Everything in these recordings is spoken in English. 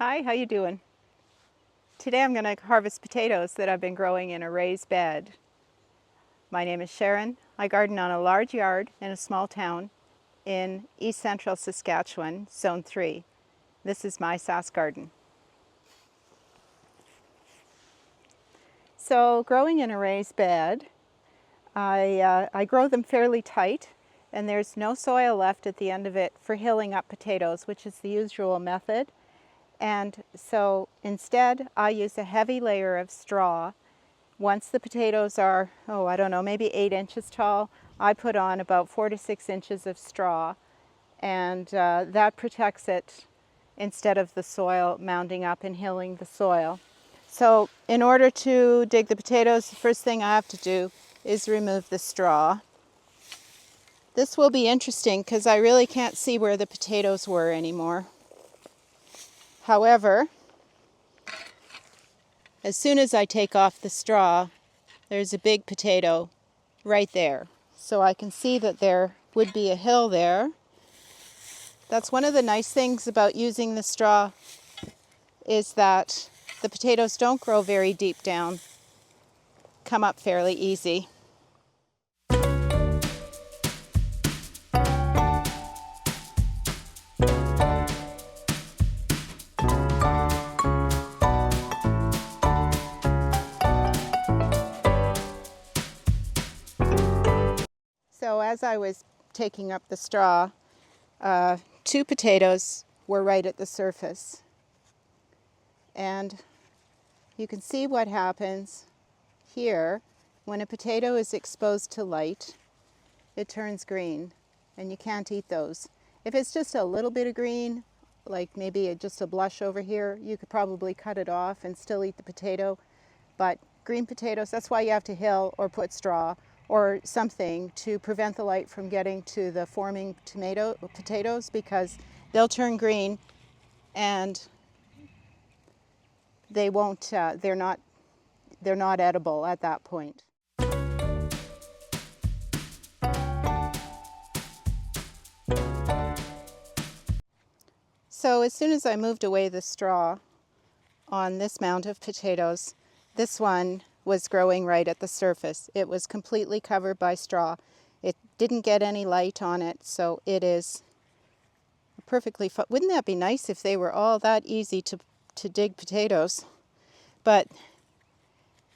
Hi, how you doing? Today I'm going to harvest potatoes that I've been growing in a raised bed. My name is Sharon. I garden on a large yard in a small town in east central Saskatchewan, Zone 3. This is my Sass garden. So growing in a raised bed, I grow them fairly tight, and there's no soil left at the end of it for hilling up potatoes, which is the usual method. And so instead I use a heavy layer of straw. Once the potatoes are, I don't know, maybe 8 inches tall, I put on about 4 to 6 inches of straw, and that protects it instead of the soil mounding up and hilling the soil. So in order to dig the potatoes, the first thing I have to do is remove the straw. This will be interesting because I really can't see where the potatoes were anymore. However, as soon as I take off the straw, there's a big potato right there. So I can see that there would be a hill there. That's one of the nice things about using the straw, is that the potatoes don't grow very deep down, come up fairly easy. So as I was taking up the straw, 2 potatoes were right at the surface. And you can see what happens here. When a potato is exposed to light, it turns green, and you can't eat those. If it's just a little bit of green, like maybe just a blush over here, you could probably cut it off and still eat the potato. But green potatoes, that's why you have to hill or put straw or something to prevent the light from getting to the forming potatoes, because they'll turn green and they won't. They're not edible at that point. So as soon as I moved away the straw on this mound of potatoes, this one was growing right at the surface. It was completely covered by straw. It didn't get any light on it, so it is perfectly fine. Wouldn't that be nice if they were all that easy to dig potatoes? But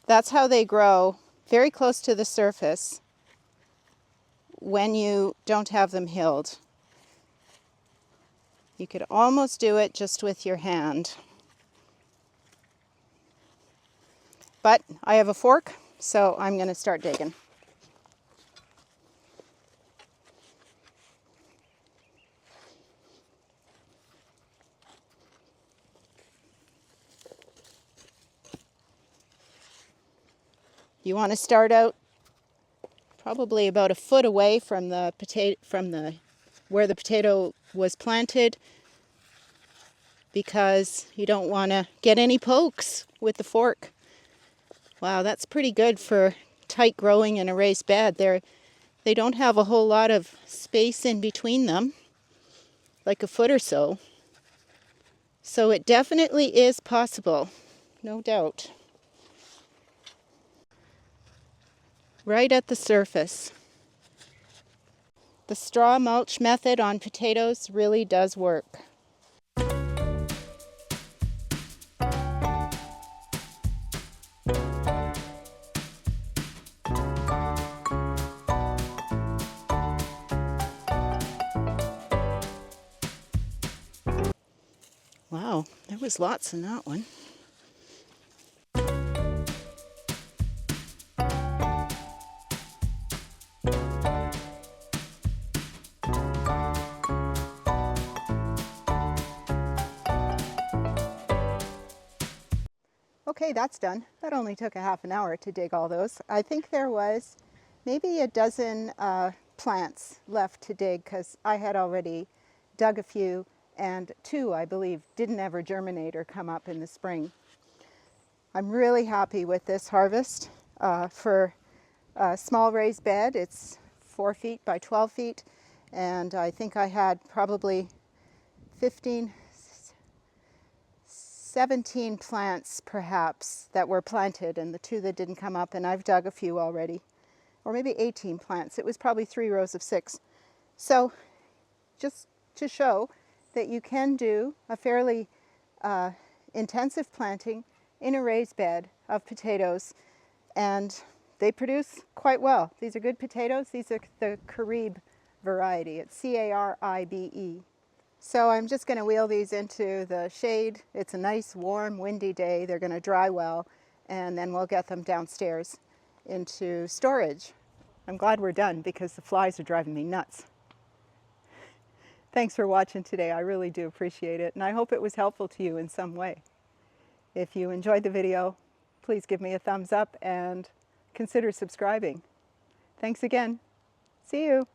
that's how they grow, very close to the surface, when you don't have them hilled. You could almost do it just with your hand. But I have a fork, so I'm going to start digging. You want to start out probably about a foot away from the where the potato was planted, because you don't want to get any pokes with the fork. Wow, that's pretty good for tight growing in a raised bed. They don't have a whole lot of space in between them, like a foot or so. So it definitely is possible, no doubt. Right at the surface. The straw mulch method on potatoes really does work. Wow, there was lots in that one. Okay, that's done. That only took a half an hour to dig all those. I think there was maybe a dozen plants left to dig, because I had already dug a few, and 2, I believe, didn't ever germinate or come up in the spring. I'm really happy with this harvest. For a small raised bed, it's 4 feet by 12 feet, and I think I had probably 15, 17 plants perhaps that were planted, and the 2 that didn't come up, and I've dug a few already. Or maybe 18 plants. It was probably 3 rows of 6. So just to show that you can do a fairly intensive planting in a raised bed of potatoes, and they produce quite well. These are good potatoes. These are the Caribe variety. It's C-A-R-I-B-E. So I'm just going to wheel these into the shade. It's a nice, warm, windy day. They're going to dry well, and then we'll get them downstairs into storage. I'm glad we're done because the flies are driving me nuts. Thanks for watching today. I really do appreciate it, and I hope it was helpful to you in some way. If you enjoyed the video, please give me a thumbs up and consider subscribing. Thanks again. See you.